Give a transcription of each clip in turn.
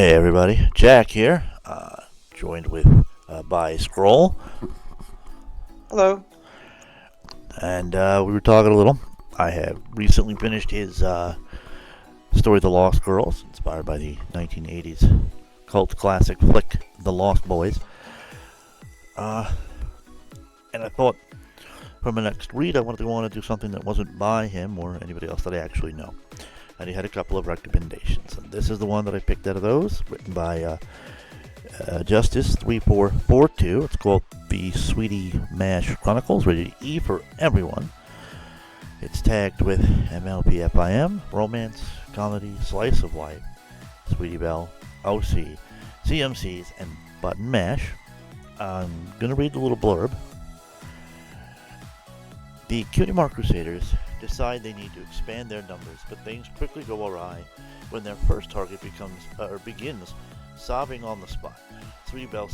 Hey everybody, Jack here, joined with by Scroll, Hello. and we were talking a little. I have recently finished his story, The Lost Girls, inspired by the 1980s cult classic flick, The Lost Boys. Uh, and I thought for my next read, I wanted to do something that wasn't by him or anybody else that I actually know. And he had a couple of recommendations, and this is the one that I picked out of those, written by Justice 3442. It's called the SweetieMash Chronicles, rated E for everyone. It's tagged with MLPFIM, romance, comedy, slice of life, Sweetie Belle, OC, CMCs, and Button Mash. I'm gonna read the little blurb. The Cutie Mark Crusaders decide they need to expand their numbers, but things quickly go awry when their first target begins sobbing on the spot. Sweetie Belle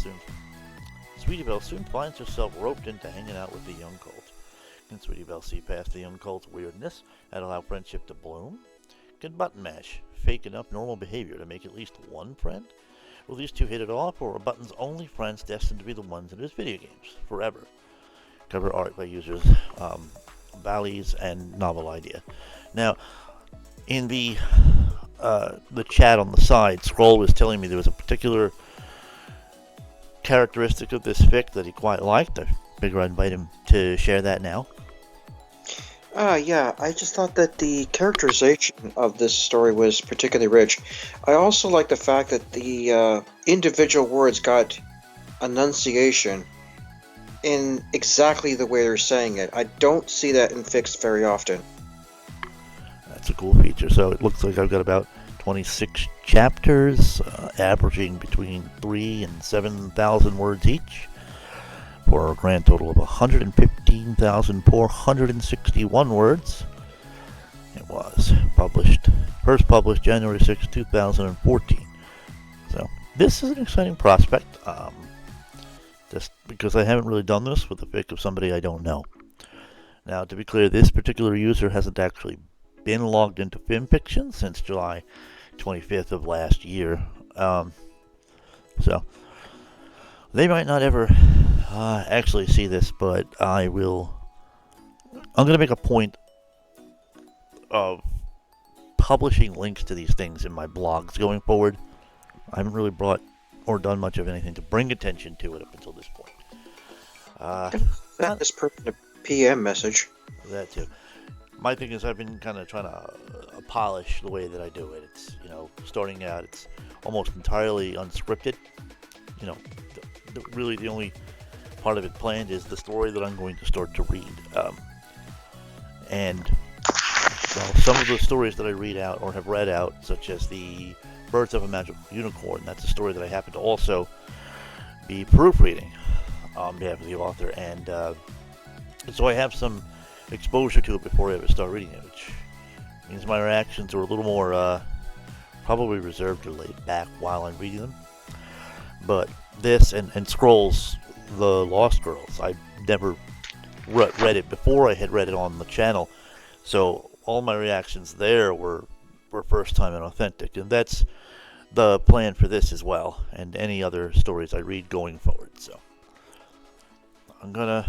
soon finds herself roped into hanging out with the young cult. Can Sweetie Belle see past the young cult's weirdness and allow friendship to bloom? Can Button Mash fake enough normal behavior to make at least one friend? Will these two hit it off, or are Button's only friends destined to be the ones in his video games forever? Cover art by users Bally's and Novel Idea. Now, in the chat on the side, Scroll was telling me there was a particular characteristic of this fic that he quite liked. I figure I'd invite him to share that now. Yeah, I just thought that the characterization of this story was particularly rich. I also like the fact that the individual words got enunciation in exactly the way they're saying it. I don't see that in fics very often. That's a cool feature. So it looks like I've got about 26 chapters, averaging between 3 and 7,000 words each, for a grand total of 115,461 words. It was first published January 6, 2014. So this is an exciting prospect, just because I haven't really done this with the fic of somebody I don't know. Now, to be clear, this particular user hasn't actually been logged into FimFiction since July 25th of last year. So they might not ever actually see this, but I'm going to make a point of publishing links to these things in my blogs going forward. I haven't really brought or done much of anything to bring attention to it up until this point. Send this person a PM message. That too. My thing is, I've been kind of trying to polish the way that I do it. It's, starting out, it's almost entirely unscripted. Really the only part of it planned is the story that I'm going to start to read. And some of the stories that I read out or have read out, such as the Birth of a Magical Unicorn, that's a story that I happen to also be proofreading on behalf of the author, and so I have some exposure to it before I ever start reading it, which means my reactions are a little more probably reserved or laid back while I'm reading them. But this and Scrolls, The Lost Girls, I never read it before I had read it on the channel, so all my reactions there were first time and authentic, and that's the plan for this as well, and any other stories I read going forward. So I'm gonna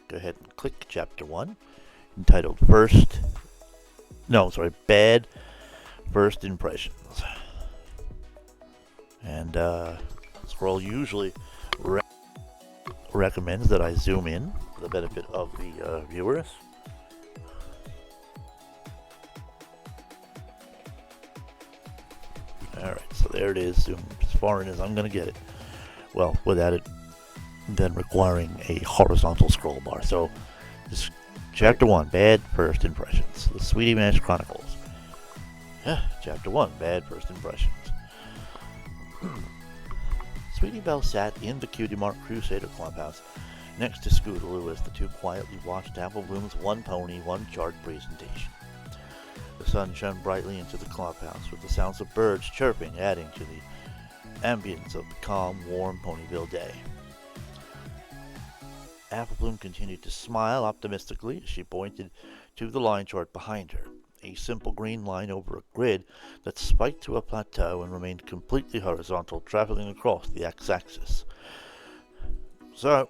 go ahead and click chapter 1, entitled Bad First Impressions. And Scroll usually recommends that I zoom in for the benefit of the viewers. Alright, so there it is, zoomed as far in as I'm going to get it. Well, without it then requiring a horizontal scroll bar. So, this Chapter 1, Bad First Impressions. The SweetieMash Chronicles. Chapter 1, Bad First Impressions. Sweetie Belle sat in the Cutie Mark Crusader clubhouse next to Scootaloo as the two quietly watched Apple Bloom's one pony, one chart presentation. The sun shone brightly into the clubhouse, with the sounds of birds chirping adding to the ambience of the calm, warm Ponyville day. Apple Bloom continued to smile optimistically as she pointed to the line chart behind her. a simple green line over a grid that spiked to a plateau and remained completely horizontal, traveling across the x-axis. So,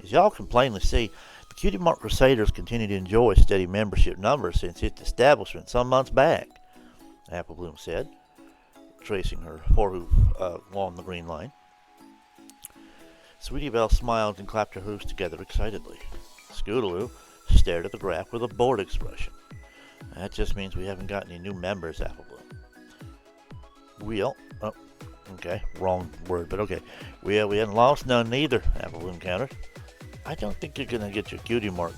as y'all can plainly see, the Cutie Mark Crusaders continue to enjoy steady membership numbers since its establishment some months back, Apple Bloom said, tracing her forehoof along the green line. Sweetie Belle smiled and clapped her hoofs together excitedly. Scootaloo stared at the graph with a bored expression. That just means we haven't got any new members, Apple Bloom. Okay, wrong word, but okay. We hadn't lost none neither, Apple Bloom countered. I don't think you're going to get your Cutie Mark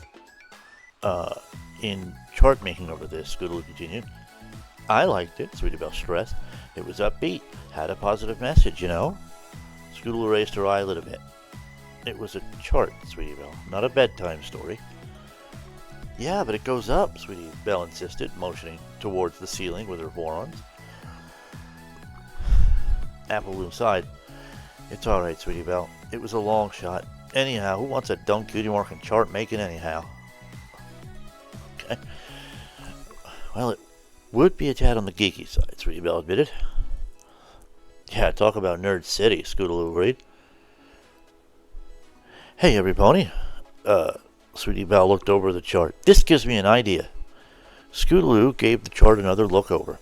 in chart making over this, Scootaloo continued. I liked it, Sweetie Belle stressed. It was upbeat, had a positive message, you know. Scootaloo raised her eyelid a bit. It was a chart, Sweetie Belle, not a bedtime story. Yeah, but it goes up, Sweetie Belle insisted, motioning towards the ceiling with her forearms. Apple Bloom sighed. It's alright, Sweetie Belle. It was a long shot. Anyhow, who wants a dumb Cutie Mark and chart making anyhow? Okay. Well, it would be a tad on the geeky side, Sweetie Belle admitted. Yeah, talk about Nerd City, Scootaloo agreed. Hey, everybody. Sweetie Belle looked over the chart. This gives me an idea. Scootaloo gave the chart another look over.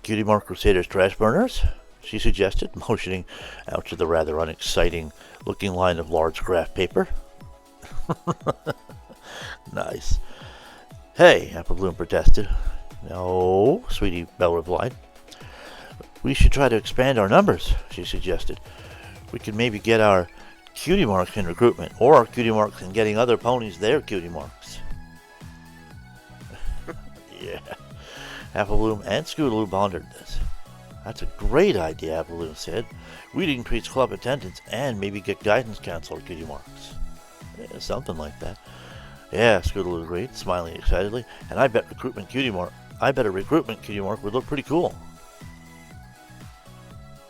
Cutie Mark Crusaders trash burners? She suggested, motioning out to the rather unexciting looking line of large graph paper. Nice. Hey, Apple Bloom protested. No, Sweetie Belle replied. We should try to expand our numbers, she suggested. We could maybe get our Cutie Marks in recruitment, or our Cutie Marks in getting other ponies their Cutie Marks. Yeah. Apple Bloom and Scootaloo pondered this. That's a great idea, Apple Bloom said. We'd increase club attendance and maybe get guidance counselor Cutie Marks. Yeah, something like that. Yeah, Scootaloo agreed, smiling excitedly. And I bet a recruitment Cutie Mark would look pretty cool.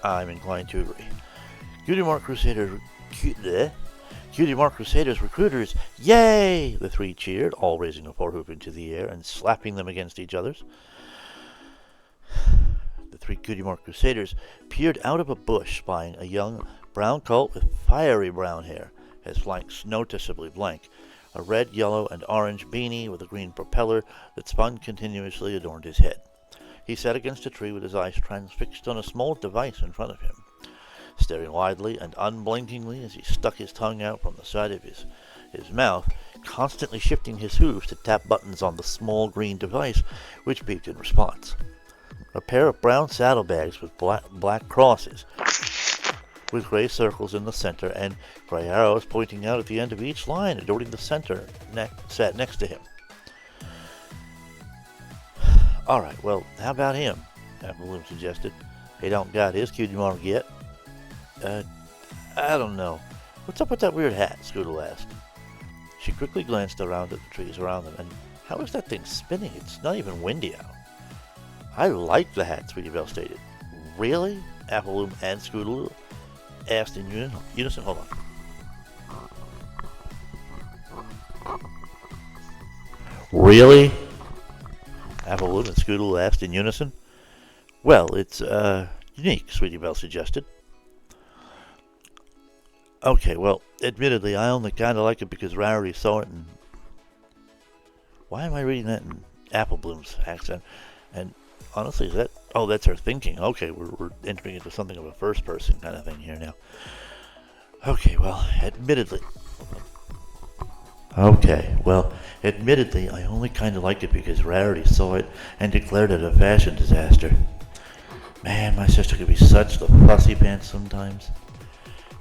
I'm inclined to agree. Cutie Mark Crusaders recruiters, yay! The three cheered, all raising a forehoof into the air and slapping them against each other's. The three Cutie Mark Crusaders peered out of a bush, spying a young brown colt with fiery brown hair, his flanks noticeably blank. A red, yellow, and orange beanie with a green propeller that spun continuously adorned his head. He sat against a tree with his eyes transfixed on a small device in front of him, staring widely and unblinkingly as he stuck his tongue out from the side of his mouth, constantly shifting his hooves to tap buttons on the small green device, which beeped in response. A pair of brown saddlebags with black crosses, with gray circles in the center and gray arrows pointing out at the end of each line, adorning the center, sat next to him. Alright, well, how about him? Apple Bloom suggested. He don't got his Cutie Mark yet. I don't know. What's up with that weird hat? Scootaloo asked. She quickly glanced around at the trees around them, and how is that thing spinning? It's not even windy out. I like the hat, Sweetie Belle stated. Really? Apple Bloom and Scootaloo asked in unison. Hold on. Really? Apple Bloom and Scootaloo asked in unison. Well, it's unique, Sweetie Belle suggested. Okay, well, admittedly, I only kind of like it because Rarity saw it and... Why am I reading that in Apple Bloom's accent? And honestly, is that... Oh, that's her thinking. Okay, we're entering into something of a first-person kind of thing here now. Okay, well, admittedly, I only kind of like it because Rarity saw it and declared it a fashion disaster. Man, my sister could be such the fussy pants sometimes.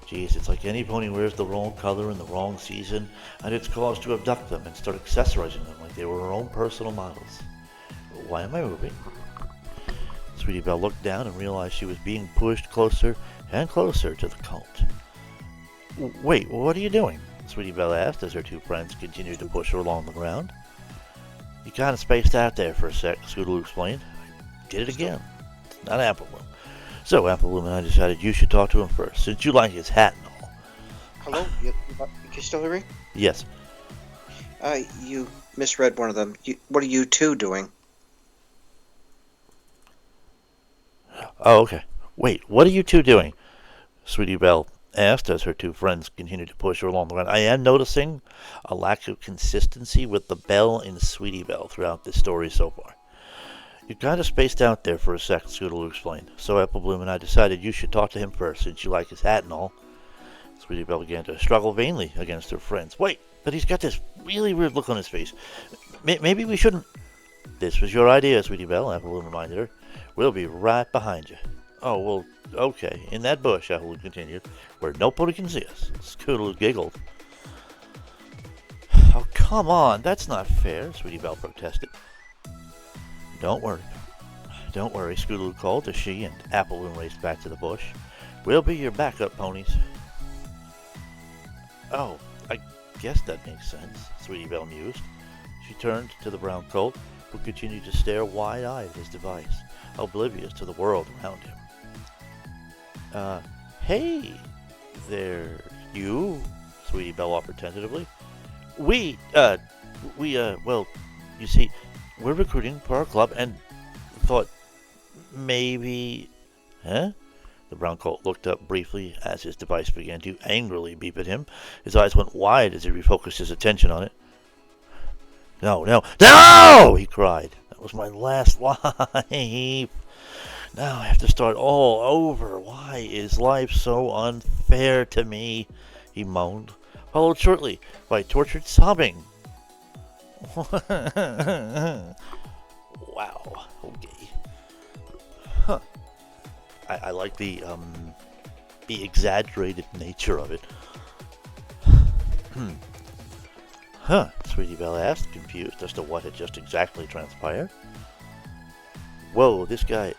Geez, it's like any pony wears the wrong color in the wrong season, and it's caused to abduct them and start accessorizing them like they were her own personal models. Why am I moving? Sweetie Belle looked down and realized she was being pushed closer and closer to the colt. Wait, what are you doing? Sweetie Belle asked as her two friends continued to push her along the ground. You kind of spaced out there for a sec, Scootaloo explained. I did it again. It's not Apple Bloom. So Apple Bloom and I decided you should talk to him first, since you like his hat and all. Hello? You still hear me? Yes. You misread one of them. What are you two doing? Oh, okay. Wait, what are you two doing? Sweetie Belle asked as her two friends continued to push her along the ground. I am noticing a lack of consistency with the Belle and Sweetie Belle throughout this story so far. You kind of spaced out there for a second, Scootaloo explained. So Apple Bloom and I decided you should talk to him first, since you like his hat and all. Sweetie Belle began to struggle vainly against her friends. Wait, but he's got this really weird look on his face. Maybe we shouldn't... This was your idea, Sweetie Belle, Apple Bloom reminded her. We'll be right behind you. Oh, well, okay. In that bush, Apple Bloom continued, where nobody can see us. Scootaloo giggled. Oh, come on. That's not fair, Sweetie Belle protested. Don't worry. Don't worry, Scootaloo called as she and Apple Bloom raced back to the bush. We'll be your backup ponies. Oh, I guess that makes sense, Sweetie Belle mused. She turned to the brown colt, who continued to stare wide-eyed at his device, oblivious to the world around him. Hey there, you, Sweetie Belle offered tentatively. Well, you see, we're recruiting for our club and thought maybe... Huh? The brown colt looked up briefly as his device began to angrily beep at him. His eyes went wide as he refocused his attention on it. No! He cried. That was my last life. Now I have to start all over. Why is life so unfair to me? He moaned, followed shortly by tortured sobbing. Wow. Okay. Huh. I like the exaggerated nature of it. Huh, Sweetie Belle asked, confused as to what had just exactly transpired. Whoa, this guy...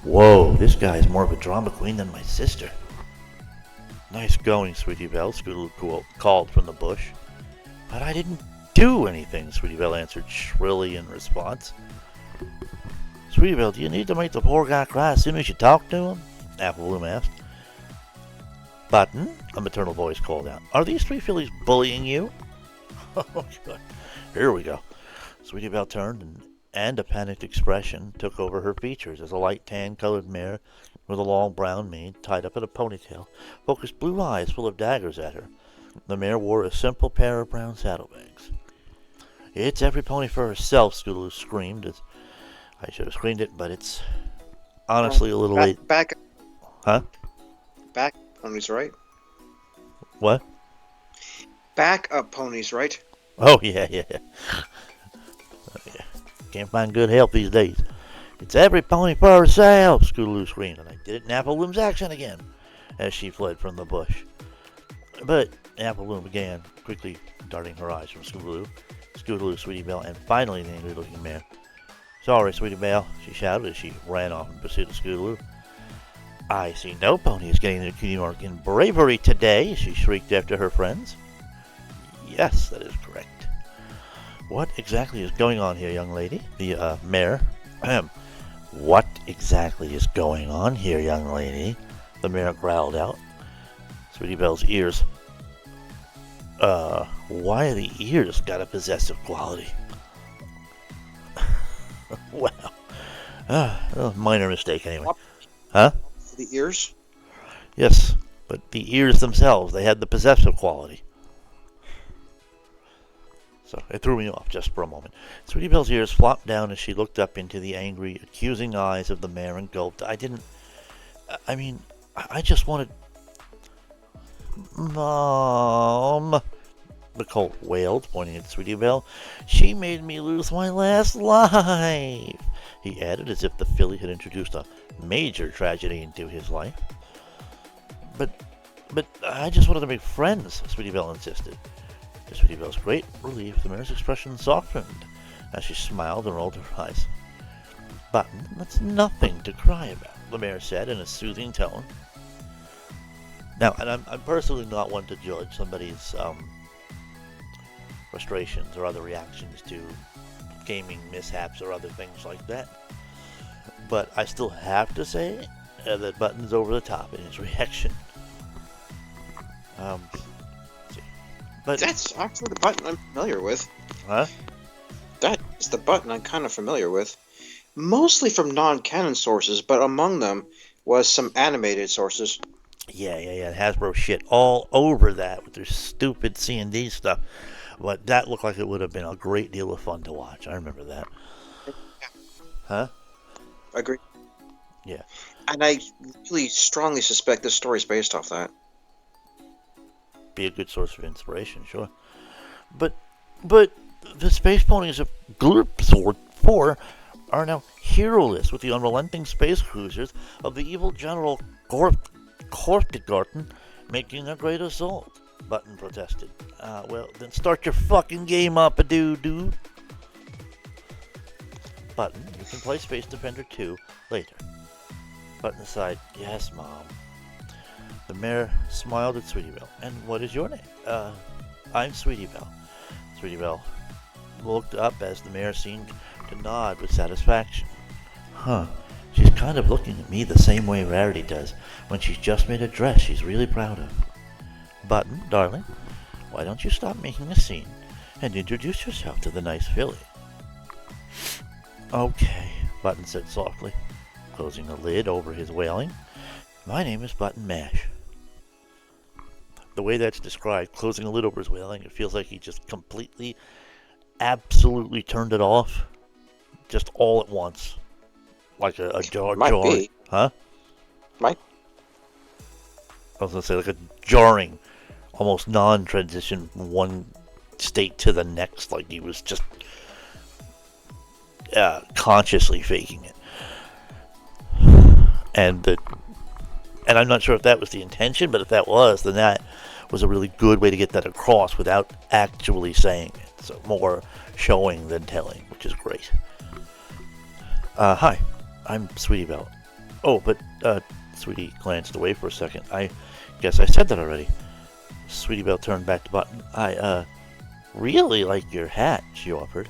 Whoa, this guy is more of a drama queen than my sister. Nice going, Sweetie Belle, Scootaloo called from the bush. But I didn't do anything, Sweetie Belle answered shrilly in response. Sweetie Belle, do you need to make the poor guy cry as soon as you talk to him? Apple Bloom asked. Button, a maternal voice called out. Are these three fillies bullying you? Oh, God. Here we go. Sweetie Belle turned, and a panicked expression took over her features as a light tan-colored mare with a long brown mane tied up in a ponytail focused blue eyes full of daggers at her. The mare wore a simple pair of brown saddlebags. It's every pony for herself, Scootaloo screamed. I should have screened it, but it's honestly a little late. Back. Huh? Back ponies, right? What? Backup ponies, right? Oh, yeah. Can't find good help these days. It's every pony for herself, Scootaloo screamed, and I did it in Apple Bloom's accent again, as she fled from the bush. But Apple Bloom began, quickly darting her eyes from Scootaloo, Sweetie Belle, and finally the angry-looking mare. Sorry, Sweetie Belle, she shouted as she ran off in pursuit of Scootaloo. I see no pony is getting the cutie mark in bravery today, she shrieked after her friends. Yes, that is correct. What exactly is going on here, young lady? The, mare. What exactly is going on here, young lady? The mare growled out. Sweetie Belle's ears. Why the ears got a possessive quality? Wow. Minor mistake anyway. Huh? The ears? Yes, but the ears themselves, they had the possessive quality. So it threw me off just for a moment. Sweetie Belle's ears flopped down as she looked up into the angry, accusing eyes of the mare and gulped. I just wanted... Mom... The colt wailed, pointing at Sweetie Belle. She made me lose my last life, he added, as if the filly had introduced a major tragedy into his life. But I just wanted to make friends, Sweetie Belle insisted. To Sweetie Belle's great relief, the mare's expression softened as she smiled and rolled her eyes. Button, that's nothing to cry about, the mare said in a soothing tone. Now, and I'm personally not one to judge somebody's frustrations or other reactions to gaming mishaps or other things like that. But I still have to say that Button's over the top in his reaction. Let's see. But That's actually the button I'm familiar with. huh? That is the button I'm kind of familiar with. Mostly from non-canon sources, but among them was some animated sources. Yeah. Hasbro shit all over that with their stupid C&D stuff. But that looked like it would have been a great deal of fun to watch. I remember that. Huh? Agree. Yeah. And I really strongly suspect this story is based off that. Be a good source of inspiration, sure. But the space ponies of Group 4 are now heroless with the unrelenting space cruisers of the evil General Korftigarten making a great assault. Button protested. Well, then start your fucking game up, dude. Button, you can play Space Defender 2 later. Button aside, yes, Mom. The mayor smiled at Sweetie Belle. And what is your name? I'm Sweetie Belle. Sweetie Belle looked up as the mayor seemed to nod with satisfaction. Huh. She's kind of looking at me the same way Rarity does when she's just made a dress she's really proud of. Button, darling, why don't you stop making a scene and introduce yourself to the nice filly? Okay, Button said softly, closing the lid over his wailing. My name is Button Mash. The way that's described, closing the lid over his wailing, it feels like he just completely, absolutely turned it off, just all at once, like a jar. Might be. Huh? Might. I was gonna say like a jarring, almost non-transition from one state to the next, like he was just consciously faking it. And I'm not sure if that was the intention, but if that was, then that was a really good way to get that across without actually saying it. So more showing than telling, which is great. Hi, I'm Sweetie Belle. Oh, but Sweetie glanced away for a second. I guess I said that already. Sweetie Belle turned back to Button. I really like your hat, she offered.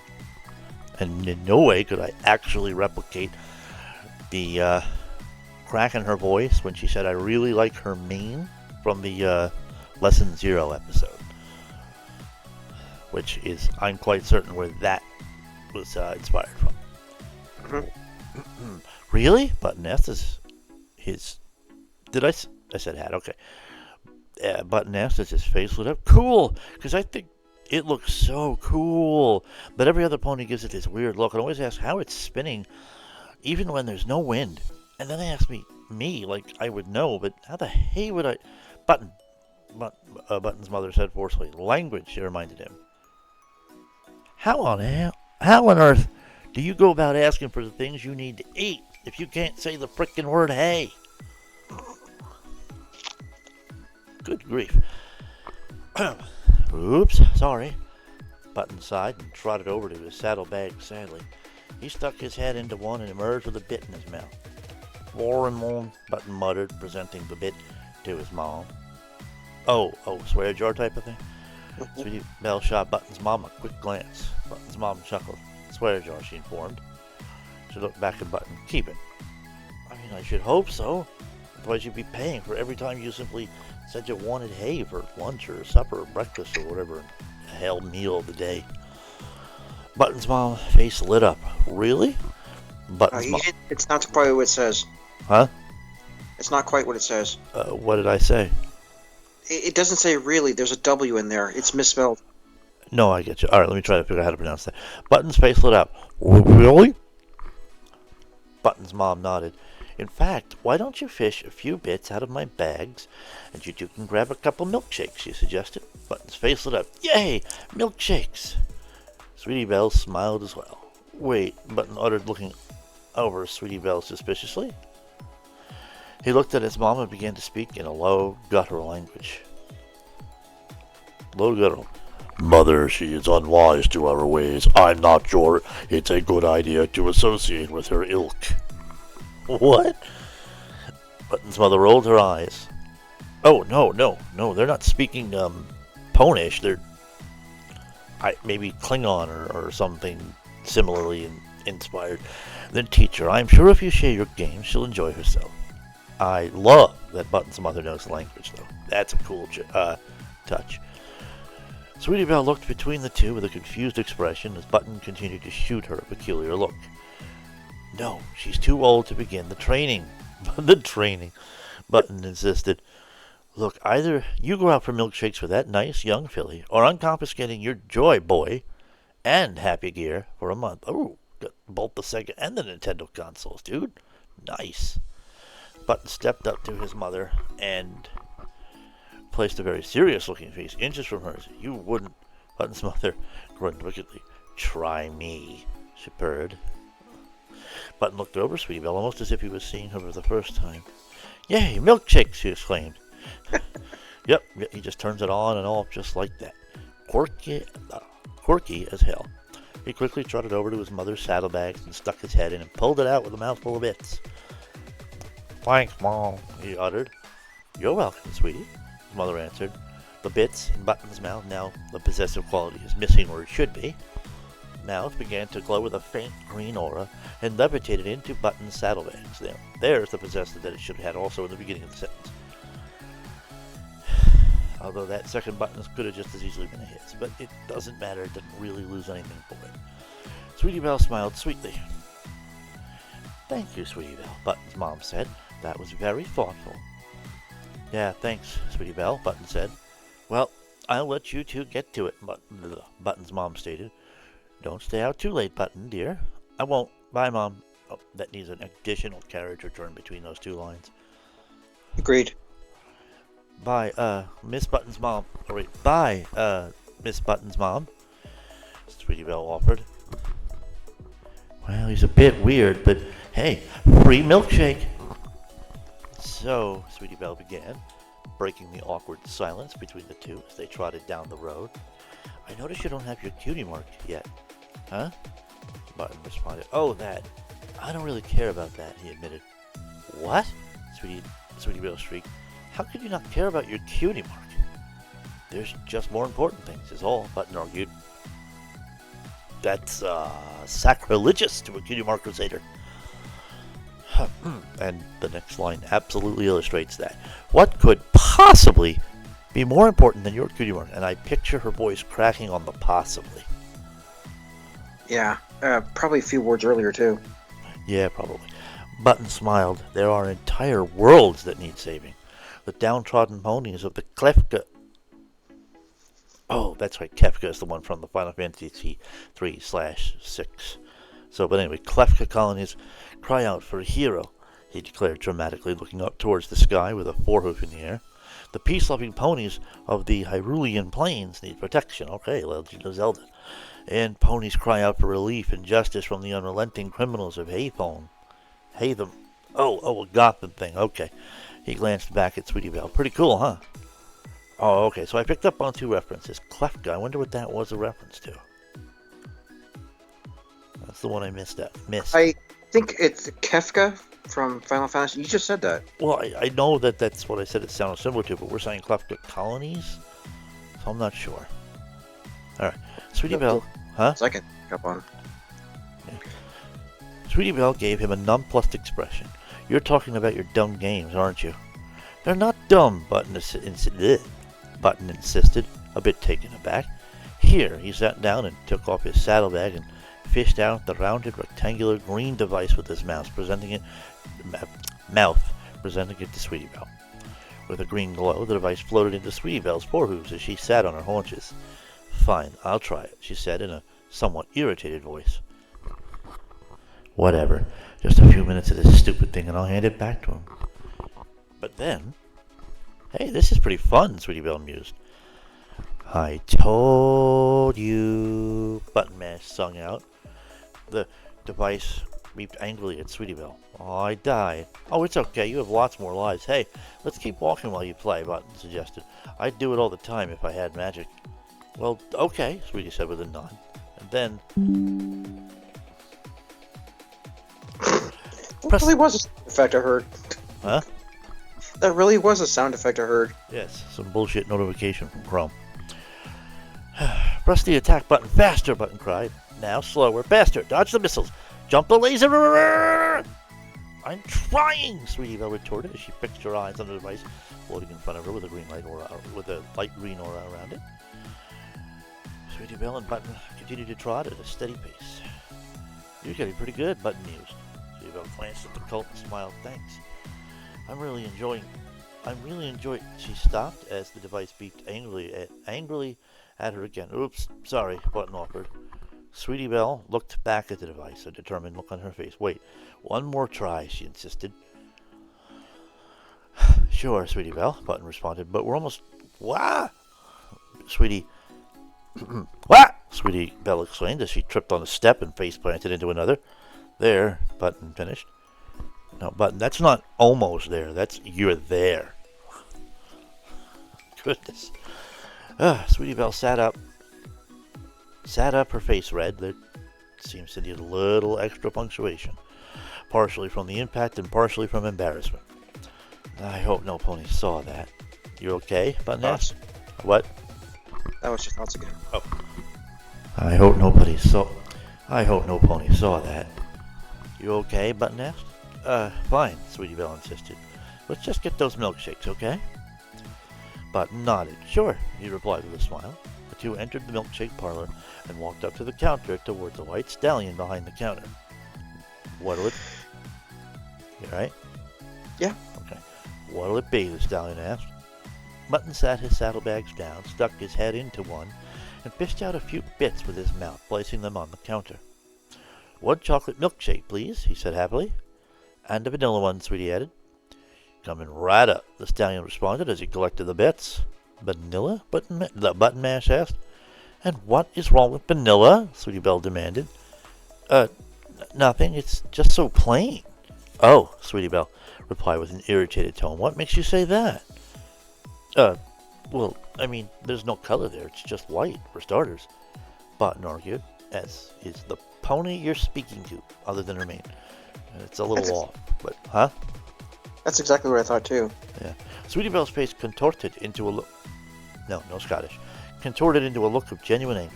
And in no way could I actually replicate the crack in her voice when she said I really like her mane from the Lesson 0 episode. Which is, I'm quite certain where that was inspired from. Mm-hmm. Really? Button asked his... Did I said hat, okay. Button asked as his face lit up. Cool! Because I think it looks so cool. But every other pony gives it this weird look. I always ask how it's spinning, even when there's no wind. And then they ask me, like I would know, but how the hey would I... Button's mother said forcefully. Language, she reminded him. How on earth do you go about asking for the things you need to eat if you can't say the frickin' word hey? Good grief. Oops, sorry. Button sighed and trotted over to his saddlebag sadly. He stuck his head into one and emerged with a bit in his mouth. Warren Moon, Button muttered, presenting the bit to his mom. Oh, swear jar type of thing? Sweetie Belle shot Button's mom a quick glance. Button's mom chuckled. Swear jar, she informed. She looked back at Button. Keep it. I mean, I should hope so. Otherwise you'd be paying for every time you simply said you wanted hay for lunch or supper or breakfast or whatever the hell meal of the day. Button's mom's face lit up. Really? Button's mom. It's not quite what it says. Huh? It's not quite what it says. What did I say? It doesn't say really. There's a W in there. It's misspelled. No, I get you. Alright, let me try to figure out how to pronounce that. Button's face lit up. Really? Button's mom nodded. In fact, why don't you fish a few bits out of my bags, and you two can grab a couple milkshakes, she suggested. Button's face lit up. Yay! Milkshakes! Sweetie Belle smiled as well. Wait, Button uttered, looking over Sweetie Belle suspiciously. He looked at his mom and began to speak in a low, guttural language. Low guttural. Mother, she is unwise to our ways. I'm not sure it's a good idea to associate with her ilk. What? Button's mother rolled her eyes. Oh, no, they're not speaking, Ponish. They're, maybe Klingon or something similarly inspired. Then teacher, I'm sure if you share your game, she'll enjoy herself. I love that Button's mother knows the language, though. That's a cool touch. Sweetie Belle looked between the two with a confused expression as Button continued to shoot her a peculiar look. No, she's too old to begin the training. The training, Button insisted. Look, either you go out for milkshakes for that nice young filly, or I'm confiscating your Joy Boy and Happy Gear for a month. Oh, got both the Sega and the Nintendo consoles, dude. Nice. Button stepped up to his mother and placed a very serious-looking face inches from hers. You wouldn't. Button's mother grinned wickedly. Try me, she purred. Button looked over Sweetie Belle almost as if he was seeing her for the first time. Yay, milkshakes, she exclaimed. Yep, he just turns it on and off just like that. Quirky as hell. He quickly trotted over to his mother's saddlebags and stuck his head in and pulled it out with a mouthful of bits. Thanks, Mom, he uttered. You're welcome, sweetie, his mother answered. The bits in Button's mouth, now the possessive quality is missing where it should be. Mouth began to glow with a faint green aura and levitated into Button's saddlebags. There's the possessive that it should have had also in the beginning of the sentence. Although that second button could have just as easily been a his. But it doesn't matter. It didn't really lose anything for it. Sweetie Belle smiled sweetly. Thank you, Sweetie Belle, Button's mom said. That was very thoughtful. Yeah, thanks, Sweetie Belle, Button said. Well, I'll let you two get to it, Button's mom stated. Don't stay out too late, Button, dear. I won't. Bye, Mom. Oh, that needs an additional carriage return between those two lines. Agreed. Bye, Miss Button's mom. Oh, wait. Bye, Miss Button's mom, Sweetie Belle offered. Well, he's a bit weird, but hey, free milkshake. So, Sweetie Belle began, breaking the awkward silence between the two as they trotted down the road. I notice you don't have your cutie mark yet. Huh? Button responded. Oh, that. I don't really care about that, he admitted. What? Sweetie Belle shrieked. How could you not care about your cutie mark? There's just more important things, is all, Button argued. That's, sacrilegious to a cutie mark crusader. And the next line absolutely illustrates that. What could possibly be more important than your cutie mark? And I picture her voice cracking on the possibly. Yeah, probably a few words earlier, too. Yeah, probably. Button smiled. There are entire worlds that need saving. The downtrodden ponies of the Klefka. Oh, that's right. Kefka is the one from the Final Fantasy 3/6. So, but anyway, Klefka colonies cry out for a hero, he declared dramatically, looking up towards the sky with a forehoof in the air. The peace-loving ponies of the Hyrulean plains need protection. Okay, Legend of Zelda. And ponies cry out for relief and justice from the unrelenting criminals of Haytham. Oh, a Gotham thing. Okay. He glanced back at Sweetie Belle. Pretty cool, huh? Oh, okay. So I picked up on two references. Klefka. I wonder what that was a reference to. That's the one I missed. I think it's Kefka from Final Fantasy. You just said that. Well, I know that's what I said it sounded similar to, but we're saying Klefka colonies? So I'm not sure. Alright. Sweetie Belle. Huh? Second. Up on. Yeah. Sweetie Belle gave him a nonplussed expression. You're talking about your dumb games, aren't you? They're not dumb, Button insisted, a bit taken aback. Here, he sat down and took off his saddlebag and fished out the rounded rectangular green device with his mouth, presenting it to Sweetie Belle. With a green glow, the device floated into Sweetie Belle's forehooves as she sat on her haunches. Fine, I'll try it, she said in a somewhat irritated voice. Whatever. Just a few minutes of this stupid thing and I'll hand it back to him. But then... Hey, this is pretty fun, Sweetie Belle mused. I told you... Button-Mash sung out. The device beeped angrily at Sweetie Belle. Oh, I died. Oh, it's okay. You have lots more lives. Hey, let's keep walking while you play, Button suggested. I'd do it all the time if I had magic. Well, okay, Sweetie said with a nod. And then... That really was a sound effect I heard. Huh? That really was a sound effect I heard. Yes, some bullshit notification from Chrome. Press the attack button faster, Button cried. Now slower, faster, dodge the missiles, jump the laser. I'm trying, Sweetie Belle retorted as she fixed her eyes on the device floating in front of her with a light green aura around it. Sweetie Belle and Button continued to trot at a steady pace. You're getting pretty good, Button mused. Sweetie Belle glanced at the colt and smiled. Thanks. I'm really enjoying. She stopped as the device beeped angrily at her again. Oops, sorry, Button offered. Sweetie Belle looked back at the device, a determined look on her face. Wait, one more try, she insisted. Sure, Sweetie Belle, Button responded, but we're almost... What? Sweetie... What? Sweetie Belle exclaimed as she tripped on a step and face planted into another. There, Button finished. No, Button, that's not almost there. That's you're there. Goodness. Sweetie Belle sat up, her face red. There seems to need a little extra punctuation, partially from the impact and partially from embarrassment. I hope no pony saw that. You okay, Button asked? What? That was your thoughts again. Oh. I hope no pony saw that. You okay, Button asked? Fine, Sweetie Belle insisted. Let's just get those milkshakes, okay? Button nodded. Sure, he replied with a smile. The two entered the milkshake parlor and walked up to the counter towards the white stallion behind the counter. What'll it... You alright? Yeah. Okay. What'll it be, the stallion asked. Button sat his saddlebags down, stuck his head into one, and fished out a few bits with his mouth, placing them on the counter. One chocolate milkshake, please, he said happily. And a vanilla one, Sweetie added. Coming right up, the stallion responded as he collected the bits. Vanilla? The Button Mash asked. And what is wrong with vanilla? Sweetie Belle demanded. Nothing. It's just so plain. Oh, Sweetie Belle replied with an irritated tone. What makes you say that? Well, I mean, there's no color there. It's just white, for starters. Button argued, as is the pony you're speaking to, other than her mane. It's a little off, but, huh? That's exactly what I thought, too. Yeah. Sweetie Belle's face contorted into a look... No Scottish. Contorted into a look of genuine anger.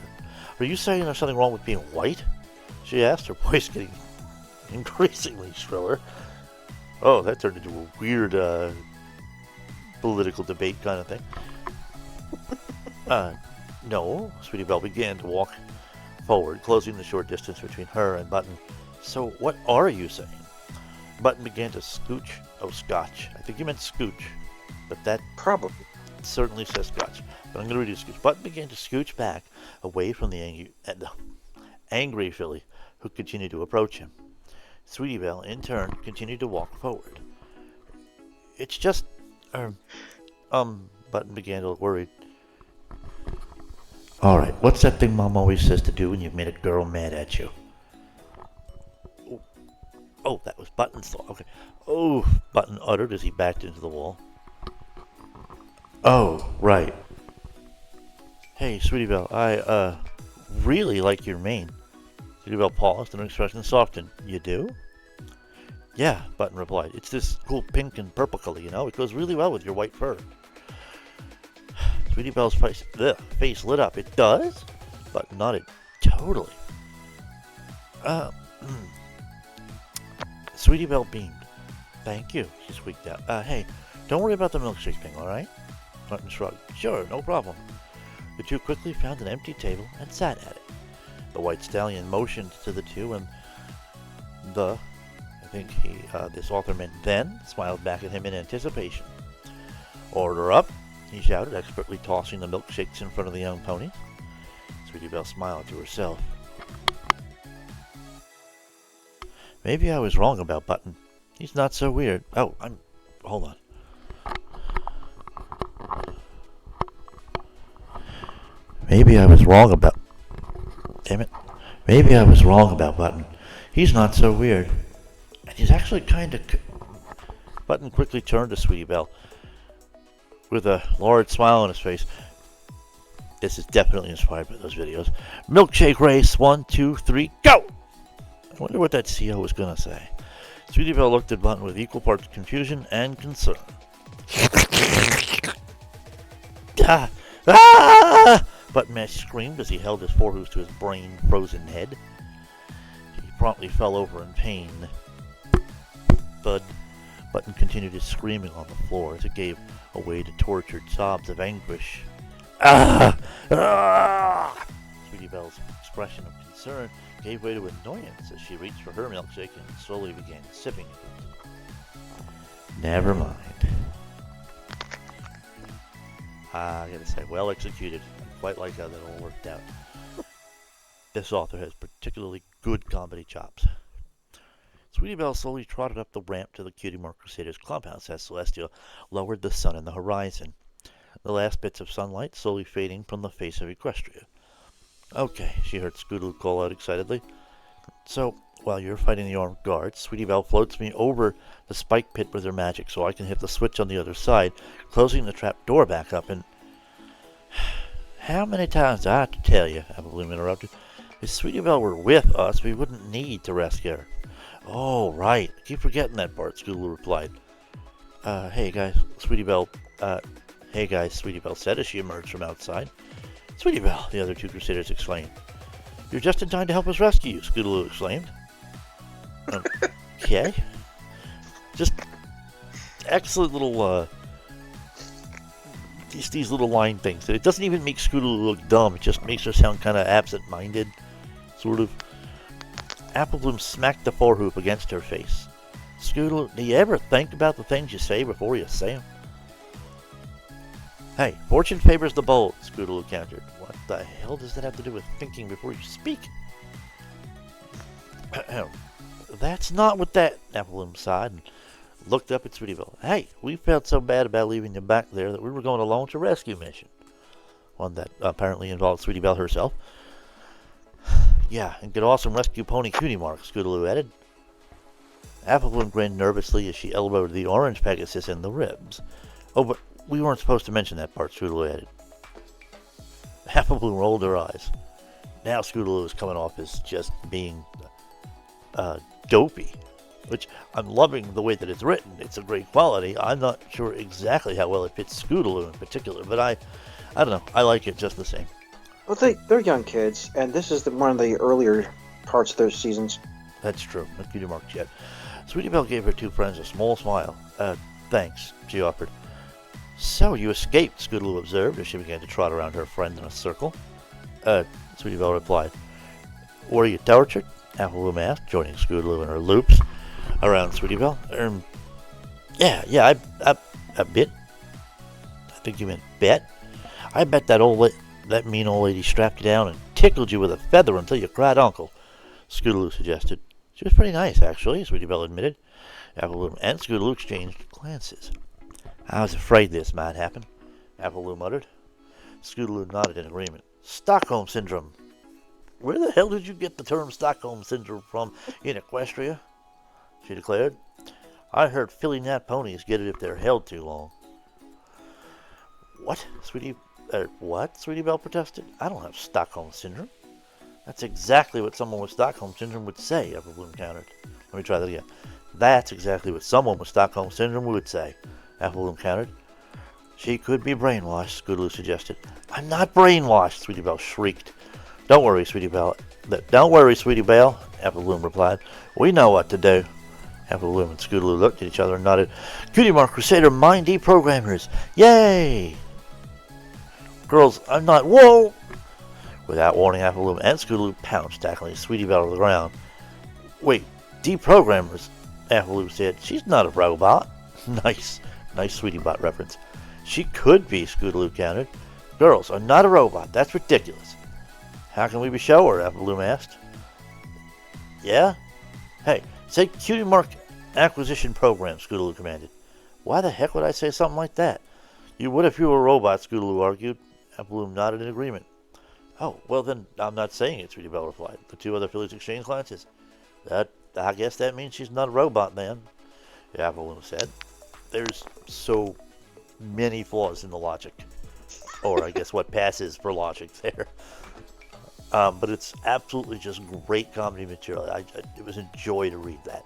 Are you saying there's something wrong with being white? She asked, her voice getting increasingly shriller. Oh, that turned into a weird, political debate kind of thing. No. Sweetie Belle began to walk forward, closing the short distance between her and Button. So, what are you saying? Button began to scooch. Oh, scotch. I think you meant scooch. But that probably certainly says scotch. But I'm going to read scooch. Button began to scooch back away from the angry filly who continued to approach him. Sweetie Belle, in turn, continued to walk forward. It's just... Button began to look worried. Alright, what's that thing Mom always says to do when you've made a girl mad at you? Oh, that was Button's thought. Okay. Oh, Button uttered as he backed into the wall. Oh, right. Hey, Sweetie Belle, I, really like your mane. Sweetie Belle paused and her expression softened. You do? Yeah, Button replied. It's this cool pink and purple color, you know? It goes really well with your white fur. Sweetie Belle's face lit up. It does? Button nodded. Totally. Sweetie Belle beamed. Thank you, she squeaked out. Hey, don't worry about the milkshake thing, alright? Button shrugged. Sure, no problem. The two quickly found an empty table and sat at it. The white stallion motioned to the two, and this author meant then, smiled back at him in anticipation. Order up, he shouted, expertly tossing the milkshakes in front of the young pony. Sweetie Belle smiled to herself. Maybe I was wrong about Button. He's not so weird. Oh, hold on. Maybe I was wrong about... Damn it. Maybe I was wrong about Button. He's not so weird. And he's actually kind of... Button quickly turned to Sweetie Belle with a large smile on his face. This is definitely inspired by those videos. Milkshake race, 1, 2, 3, go! I wonder what that CO was going to say. Sweetie Belle looked at Button with equal parts confusion and concern. Ah! Ah! Button Mash screamed as he held his forehooves to his brain-frozen head. He promptly fell over in pain. Thud. Button continued his screaming on the floor as it gave away to tortured sobs of anguish. Ah! Ah! Sweetie Belle's expression of concern gave way to annoyance as she reached for her milkshake and slowly began sipping it. Never mind. I gotta say, well executed. I quite like how that all worked out. This author has particularly good comedy chops. Sweetie Belle slowly trotted up the ramp to the Cutie Mark Crusaders clubhouse as Celestia lowered the sun in the horizon, the last bits of sunlight slowly fading from the face of Equestria. Okay, she heard Scootaloo call out excitedly. So, while you're fighting the armed guards, Sweetie Belle floats me over the spike pit with her magic so I can hit the switch on the other side, closing the trap door back up and... How many times do I have to tell you, Apple Bloom interrupted. If Sweetie Belle were with us, we wouldn't need to rescue her. Oh, right. I keep forgetting that part, Scootaloo replied. Hey guys, Sweetie Belle said as she emerged from outside. Sweetie Belle, the other two Crusaders exclaimed. You're just in time to help us rescue you, Scootaloo exclaimed. Okay. Just excellent little, these little line things. It doesn't even make Scootaloo look dumb, it just makes her sound kind of absent-minded, sort of. Apple Bloom smacked the forehoop against her face. Scootaloo, do you ever think about the things you say before you say them? Hey, fortune favors the bold, Scootaloo countered. What the hell does that have to do with thinking before you speak? That's not what that... Apple Bloom sighed and looked up at Sweetie Belle. Hey, we felt so bad about leaving you back there that we were going to launch a rescue mission. One that apparently involved Sweetie Belle herself. Yeah, and get awesome rescue pony Cutie Mark, Scootaloo added. Apple Bloom grinned nervously as she elbowed the orange Pegasus in the ribs. Oh, but we weren't supposed to mention that part, Scootaloo added. Apple Bloom rolled her eyes. Now Scootaloo is coming off as just being dopey, which I'm loving the way that it's written. It's a great quality. I'm not sure exactly how well it fits Scootaloo in particular, but I don't know. I like it just the same. Well, they're young kids, and this is one of the earlier parts of their seasons. That's true. No Cutie Mark yet. Sweetie Belle gave her two friends a small smile. Thanks, she offered. So you escaped, Scootaloo observed as she began to trot around her friend in a circle. Sweetie Belle replied. Were you tortured? Apple Bloom asked, joining Scootaloo in her loops around Sweetie Belle. Yeah, a bit. I think you meant bet. I bet that mean old lady strapped you down and tickled you with a feather until you cried uncle, Scootaloo suggested. She was pretty nice, actually, Sweetie Belle admitted. Apple Bloom and Scootaloo exchanged glances. I was afraid this might happen, Apple Bloom muttered. Scootaloo nodded in agreement. Stockholm Syndrome. Where the hell did you get the term Stockholm Syndrome from in Equestria? She declared. I heard filly nat ponies get it if they're held too long. What? Sweetie Belle protested. I don't have Stockholm Syndrome. That's exactly what someone with Stockholm Syndrome would say, Apple Bloom countered. Let me try that again. That's exactly what someone with Stockholm Syndrome would say, Apple Bloom countered. She could be brainwashed, Scootaloo suggested. I'm not brainwashed, Sweetie Belle shrieked. Don't worry, Sweetie Belle, Apple Bloom replied. We know what to do. Apple Bloom and Scootaloo looked at each other and nodded. Cutie Mark Crusader mind deprogrammers. Yay! Girls, I'm not... Whoa! Without warning, Apple Bloom and Scootaloo pounced, tackling Sweetie Belle to the ground. Wait, deprogrammers? Apple Bloom said. She's not a robot. Nice Sweetie Bot reference. She could be, Scootaloo countered. Girls, I'm not a robot. That's ridiculous. How can we be sure? Apple Bloom asked. Yeah? Hey, say Cutie Mark Acquisition Program, Scootaloo commanded. Why the heck would I say something like that? You would if you were a robot, Scootaloo argued. Apple Bloom nodded in agreement. Oh, well then, I'm not saying it, Sweetie Belle replied. The two other fillies exchanged glances. I guess that means she's not a robot then, Apple Bloom said. There's so many flaws in the logic. Or I guess what passes for logic there. But it's absolutely just great comedy material. It was a joy to read that.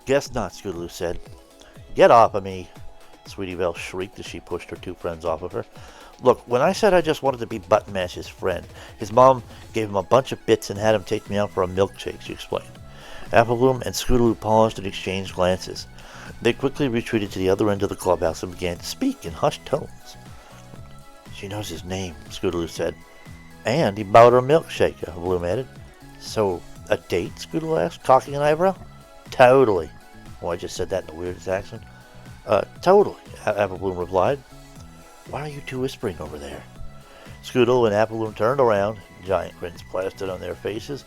Guess not, Scootaloo said. Get off of me, Sweetie Belle shrieked as she pushed her two friends off of her. Look, when I said I just wanted to be Button Mash's friend, his mom gave him a bunch of bits and had him take me out for a milkshake, she explained. Apple Bloom and Scootaloo paused and exchanged glances. They quickly retreated to the other end of the clubhouse and began to speak in hushed tones. She knows his name, Scootaloo said. And he bought her a milkshake, Bloom added. So, a date? Scoodle asked, cocking an eyebrow. Totally. Well, I just said that in the weirdest accent. Totally, Apple Bloom replied. Why are you two whispering over there? Scoodle and Apple Bloom turned around, giant grins plastered on their faces.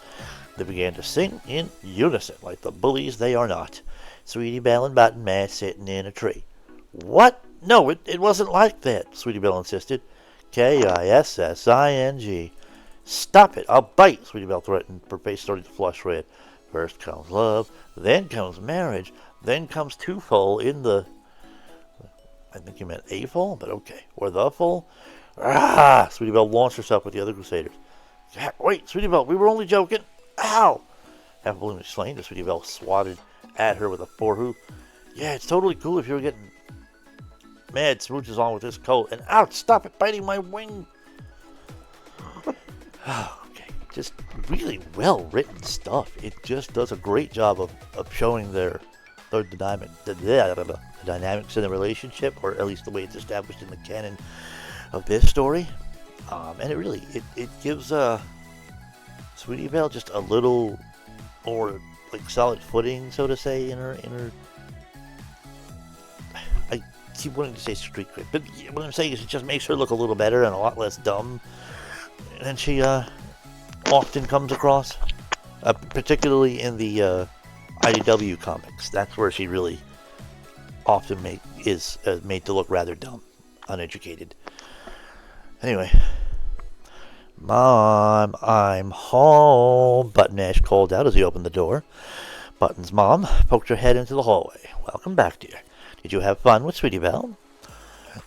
They began to sing in unison, like the bullies they are not. Sweetie Belle and Button Mash sitting in a tree. What? No, it wasn't like that, Sweetie Belle insisted. Kissing. Stop it, I'll bite, Sweetie Belle threatened. Her face started to flush red. First comes love, then comes marriage, then comes twofold in the... I think you meant a-fold, but okay. Or the fold. Ah! Sweetie Belle launched herself with the other Crusaders. Wait, Sweetie Belle, we were only joking. Ow! Apple Bloom explained as Sweetie Belle swatted at her with a forehoof. Yeah, it's totally cool if you were getting mad smooches on with this coat. And ouch, stop it biting my wing. Okay, just really well written stuff. It just does a great job of showing the dynamics in the relationship, or at least the way it's established in the canon of this story. And it really it gives Sweetie Belle just a little more like solid footing, so to say, in her. I keep wanting to say street cred, but what I'm saying is it just makes her look a little better and a lot less dumb than she often comes across, particularly in the IDW comics. That's where she really often is made to look rather dumb, uneducated. Anyway. Mom, I'm home, Button Mash called out as he opened the door. Button's mom poked her head into the hallway. Welcome back, dear. Did you have fun with Sweetie Belle?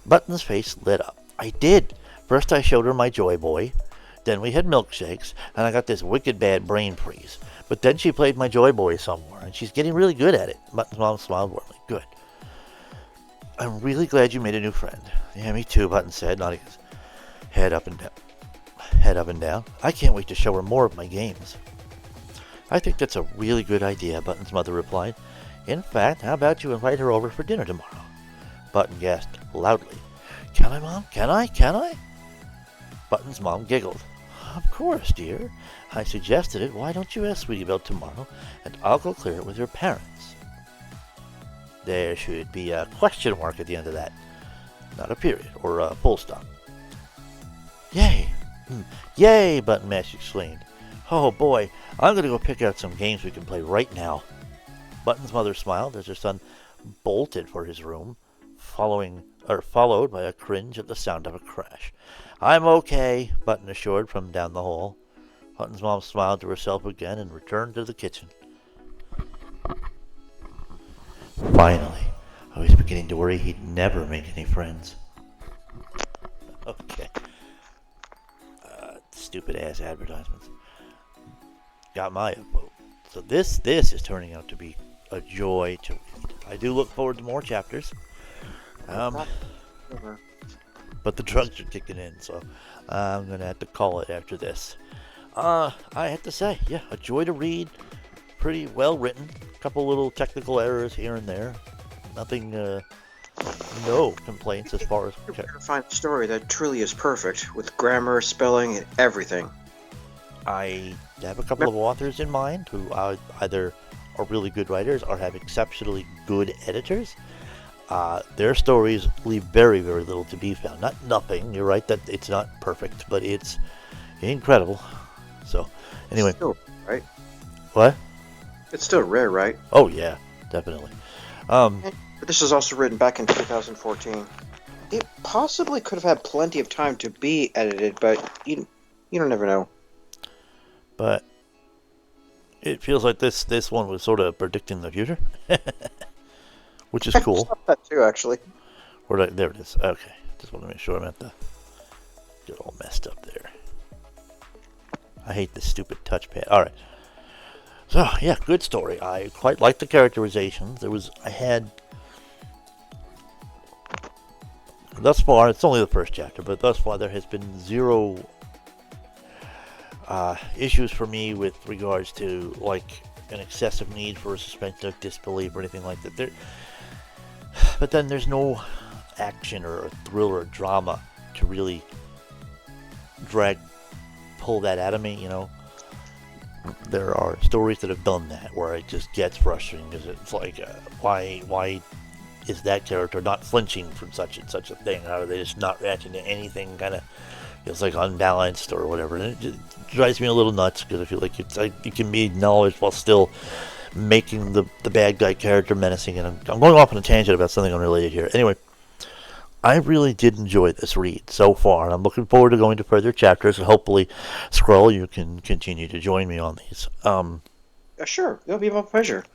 Button's face lit up. I did. First I showed her my Joy Boy. Then we had milkshakes, and I got this wicked bad brain freeze. But then she played my Joy Boy somewhere, and she's getting really good at it. Button's mom smiled warmly. Good. I'm really glad you made a new friend. Yeah, me too, Button said, nodding his head up and down. I can't wait to show her more of my games. I think that's a really good idea, Button's mother replied. In fact, how about you invite her over for dinner tomorrow? Button gasped loudly. Can I, Mom? Can I? Button's mom giggled. Of course, dear. I suggested it. Why don't you ask Sweetie Belle tomorrow, and I'll go clear it with her parents. There should be a question mark at the end of that. Not a period or a full stop. Yay! Yay! Button Mash exclaimed. Oh boy, I'm going to go pick out some games we can play right now. Button's mother smiled as her son bolted for his room, followed by a cringe at the sound of a crash. I'm okay, Button assured from down the hall. Button's mom smiled to herself again and returned to the kitchen. Finally, I was beginning to worry he'd never make any friends. Okay. Stupid ass advertisements. Got my upvote. So this is turning out to be a joy to read. I do look forward to more chapters. But the drugs are kicking in, so I'm gonna have to call it after this. I have to say, yeah, a joy to read. Pretty well written. A couple little technical errors here and there. Nothing, no complaints as far as... You're going to find a story that truly is perfect, with grammar, spelling, and everything. I have a couple of authors in mind who either are really good writers or have exceptionally good editors. Their stories leave very, very little to be found. Not nothing. You're right that it's not perfect, but it's incredible. So, anyway. It's still, right? What? It's still rare, right? Oh, yeah. Definitely. But this was also written back in 2014. It possibly could have had plenty of time to be edited, but you don't never know. But it feels like this one was sort of predicting the future, which is cool. I saw that too, actually. There it is. Okay, just want to make sure I'm at the get all messed up there. I hate this stupid touchpad. All right. So yeah, good story. I quite liked the characterizations. I had thus far. It's only the first chapter, but thus far there has been zero issues for me with regards to like an excessive need for a suspension of disbelief or anything like that. But then there's no action or thrill or drama to really drag pull that out of me. There are stories that have done that where it just gets frustrating because it's like, why is that character not flinching from such and such a thing? How are they just not reacting to anything? Kind of feels like unbalanced or whatever, and it just drives me a little nuts because I feel like it can be acknowledged while still making the bad guy character menacing. And I'm going off on a tangent about something unrelated here. Anyway, I really did enjoy this read so far, and I'm looking forward to going to further chapters. And hopefully, Scroll, you can continue to join me on these. Sure, it'll be my pleasure.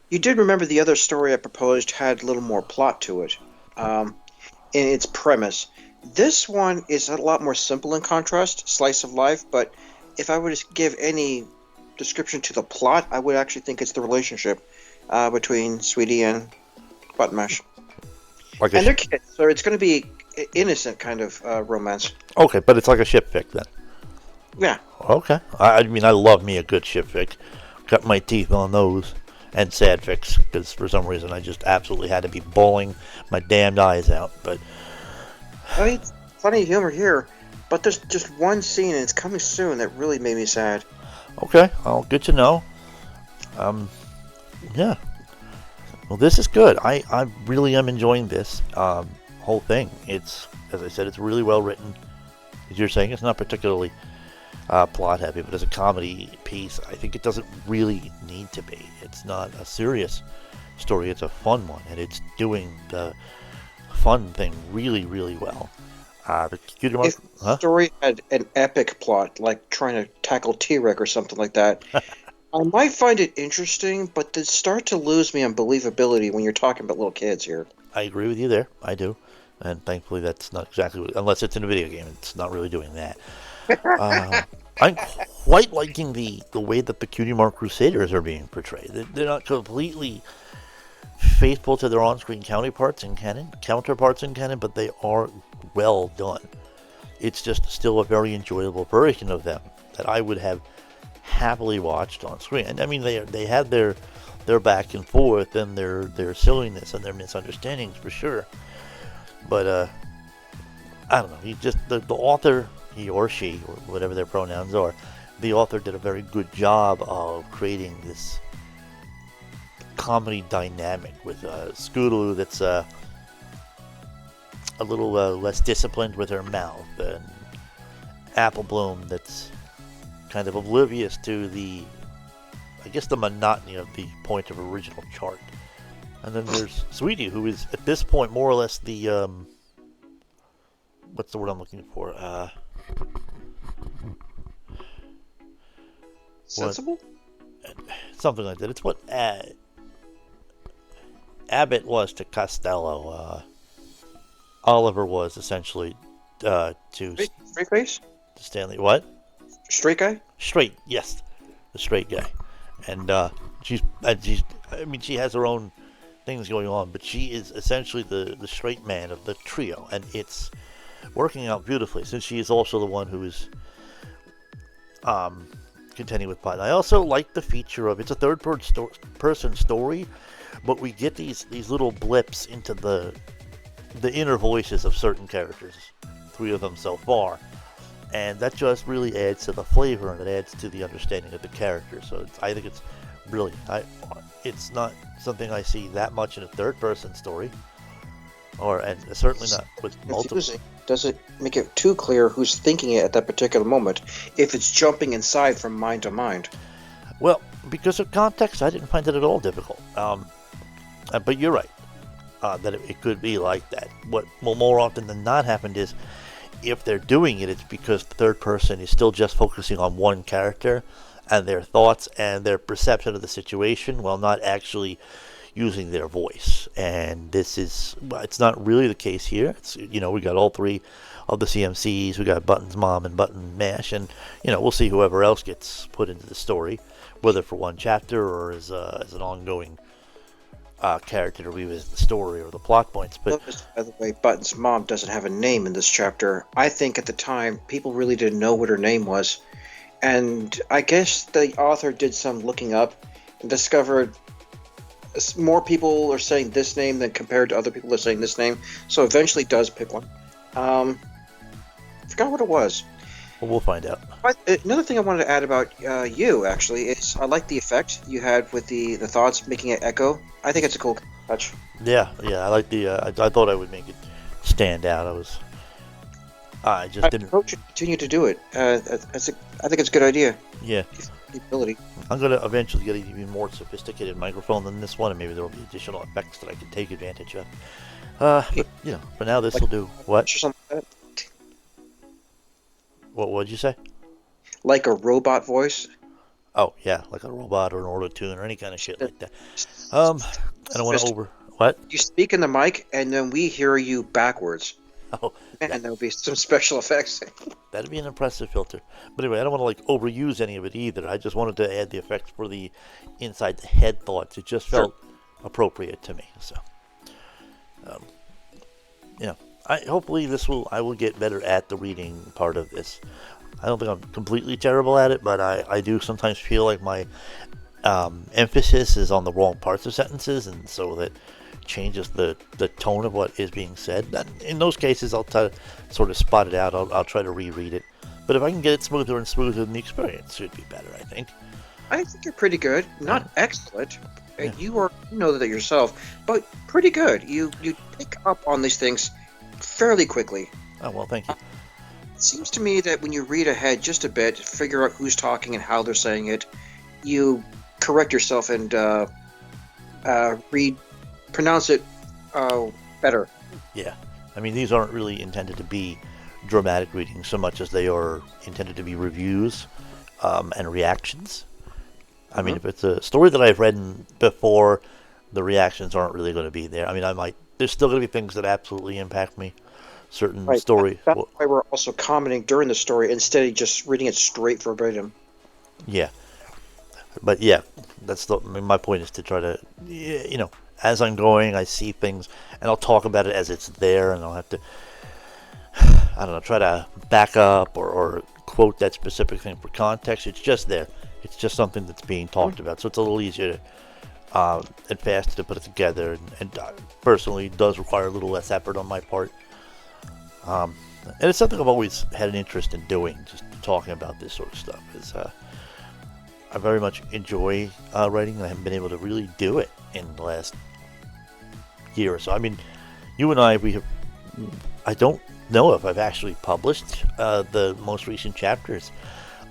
You did remember the other story I proposed had a little more plot to it in its premise. This one is a lot more simple in contrast, slice of life, but if I were to give any description to the plot, I would actually think it's the relationship between Sweetie and SweetieMash. And they're kids, so it's going to be innocent kind of romance. Okay, but it's like a ship fic then. Yeah. Okay. I mean, I love me a good ship fic. Cut my teeth on those. And sad fics, because for some reason I just absolutely had to be bawling my damned eyes out. But I mean, it's funny humor here, but there's just one scene, and it's coming soon, that really made me sad. Okay, well, good to know. Yeah. Well, this is good. I really am enjoying this whole thing. It's, as I said, it's really well written. As you're saying, it's not particularly plot heavy, but as a comedy piece, I think it doesn't really need to be. It's not a serious story. It's a fun one, and it's doing the fun thing really, really well. If the story had an epic plot, like trying to tackle T-Rex or something like that, I might find it interesting, but they start to lose me on believability when you're talking about little kids here. I agree with you there. I do. And thankfully that's not exactly what, unless it's in a video game, it's not really doing that. I'm quite liking the way that the Cutie Mark Crusaders are being portrayed. They're not completely faithful to their on-screen counterparts in canon, but they are well done. It's just still a very enjoyable version of them that I would have happily watched on screen. And I mean, they had their back and forth and their silliness and their misunderstandings for sure. But I don't know. The author, he or she, or whatever their pronouns are, the author did a very good job of creating this comedy dynamic with Scootaloo that's a little less disciplined with her mouth, and Apple Bloom that's kind of oblivious to the monotony of the point of original chart. And then there's Sweetie, who is at this point more or less the what's the word I'm looking for? Sensible? Something like that. It's what Abbott was to Costello. Oliver was essentially to Straight face? Stanley. What? Straight guy? Straight, yes, the straight guy. And she has her own things going on, but she is essentially the straight man of the trio, and it's working out beautifully since she is also the one who is contending with plot. And I also like the feature of it's a third-person story, but we get these little blips into the inner voices of certain characters, 3 of them so far, and that just really adds to the flavor and it adds to the understanding of the characters. So I think it's brilliant. It's not something I see that much in a third-person story, and certainly not with multiple. Does it make it too clear who's thinking it at that particular moment if it's jumping inside from mind to mind? Well, because of context, I didn't find it at all difficult. But you're right. That it could be like that. What will more often than not happen is if they're doing it, it's because the third person is still just focusing on one character and their thoughts and their perception of the situation while not actually using their voice. And it's not really the case here. It's, we got all 3 of the CMCs. We got Button's mom and Button Mash, and we'll see whoever else gets put into the story, whether for one chapter or as an ongoing character to revisit the story or the plot points. But by the way, Button's mom doesn't have a name in this chapter. I think at the time people really didn't know what her name was, and I guess the author did some looking up and discovered more people are saying this name than compared to other people that are saying this name, so eventually does pick one. Forgot what it was. Well, we'll find out. Another thing I wanted to add about you, actually, is I like the effect you had with the thoughts making it echo. I think it's a cool touch. Yeah, I like the. I thought I would make it stand out. I just I didn't. hope you continue to do it. I think it's a good idea. Yeah, The ability. I'm gonna eventually get an even more sophisticated microphone than this one, and maybe there will be additional effects that I can take advantage of. But for now this will do. What? Or something like that. What would you say? Like a robot voice. Oh yeah, like a robot or an auto tune or any kind of shit like that. I don't want to over. What? You speak in the mic, and then we hear you backwards. Oh, And there'll be some special effects. that'd be an impressive filter. But anyway, I don't want to like overuse any of it either. I just wanted to add the effects for the inside the head thoughts. It just felt appropriate to me. So, um, hopefully I will get better at the reading part of this. I don't think I'm completely terrible at it, but I do sometimes feel like my emphasis is on the wrong parts of sentences, and so that changes the tone of what is being said. And in those cases, I'll try to sort of spot it out. I'll try to reread it. But if I can get it smoother and smoother, then the experience should be better, I think. I think you're pretty good. Not excellent. You know that yourself, but pretty good. You pick up on these things fairly quickly. Oh, well, thank you. It seems to me that when you read ahead just a bit, figure out who's talking and how they're saying it, you correct yourself and pronounce it better. Yeah. I mean, these aren't really intended to be dramatic readings so much as they are intended to be reviews and reactions. I mean, if it's a story that I've read before, the reactions aren't really going to be there. I mean, there's still going to be things that absolutely impact me. Certain story. That's why we're also commenting during the story instead of just reading it straight verbatim. Yeah. But yeah, my point is to try to, as I'm going, I see things, and I'll talk about it as it's there, and I'll have to, I don't know, try to back up or quote that specific thing for context. It's just there. It's just something that's being talked about, so it's a little easier and faster to put it together, and personally, it does require a little less effort on my part. And it's something I've always had an interest in doing, just talking about this sort of stuff. I very much enjoy writing, and I haven't been able to really do it in the last year or so. I mean, you and I don't know if I've actually published the most recent chapters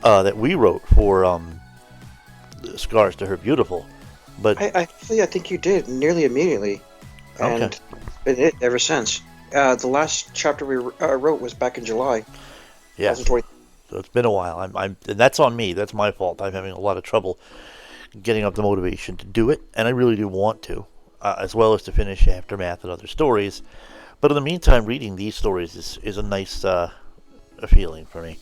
that we wrote for Scars to Her Beautiful. But I think you did nearly immediately, and Okay. been it ever since. The last chapter we wrote was back in July, yeah, 2020. so it's been a while. And that's on me. That's my fault. I'm having a lot of trouble getting up the motivation to do it, and I really do want to, as well as to finish Aftermath and other stories. But in the meantime, reading these stories is a nice a feeling for me.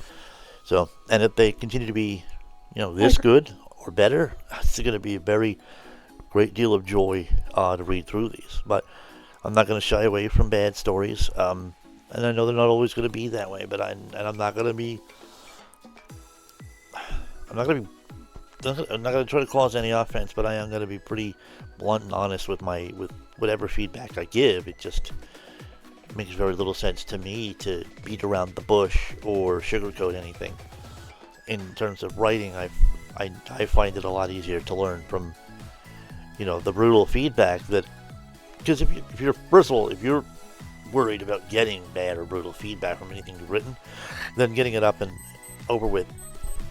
So, and if they continue to be, this good or better, it's going to be a very great deal of joy to read through these. But I'm not going to shy away from bad stories, and I know they're not always going to be that way. But I'm not going to be. I'm not going to try to cause any offense, but I am going to be pretty blunt and honest with whatever feedback I give. It just makes very little sense to me to beat around the bush or sugarcoat anything. In terms of writing, I find it a lot easier to learn from, the brutal feedback because if you're worried about getting bad or brutal feedback from anything you've written, then getting it up and over with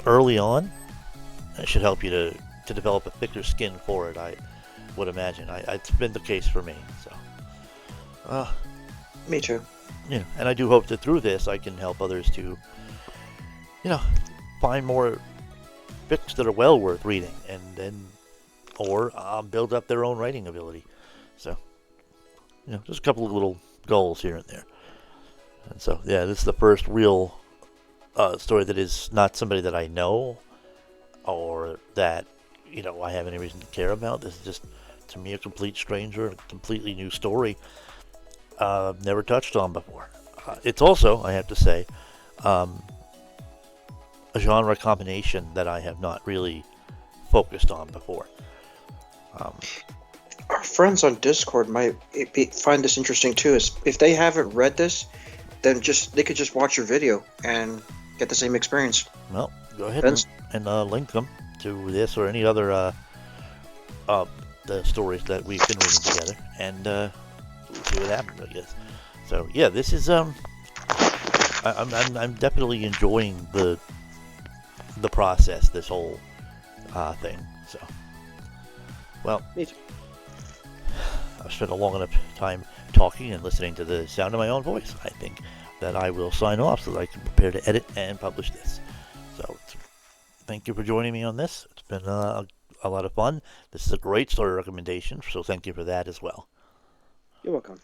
early on should help you to develop a thicker skin for it. I would imagine. It's been the case for me. So, Me too. And I do hope that through this I can help others to, find more books that are well worth reading, or build up their own writing ability. So, just a couple of little goals here and there. And so, yeah, this is the first real story that is not somebody that I know or that, I have any reason to care about. This is just, to me, a complete stranger, a completely new story I've never touched on before. It's also, I have to say, a genre combination that I have not really focused on before. Our friends on Discord might find this interesting too. Is if they haven't read this, then they could just watch your video and get the same experience. Well, go ahead Vince? and link them to this or any other the stories that we've been reading together, and we'll see what happens, I guess. So yeah, this is I'm definitely enjoying the process, this whole thing. So, well, Me too. I've spent a long enough time talking and listening to the sound of my own voice. I think that I will sign off so that I can prepare to edit and publish this. So, thank you for joining me on this. It's been a lot of fun. This is a great story recommendation, so thank you for that as well. You're welcome.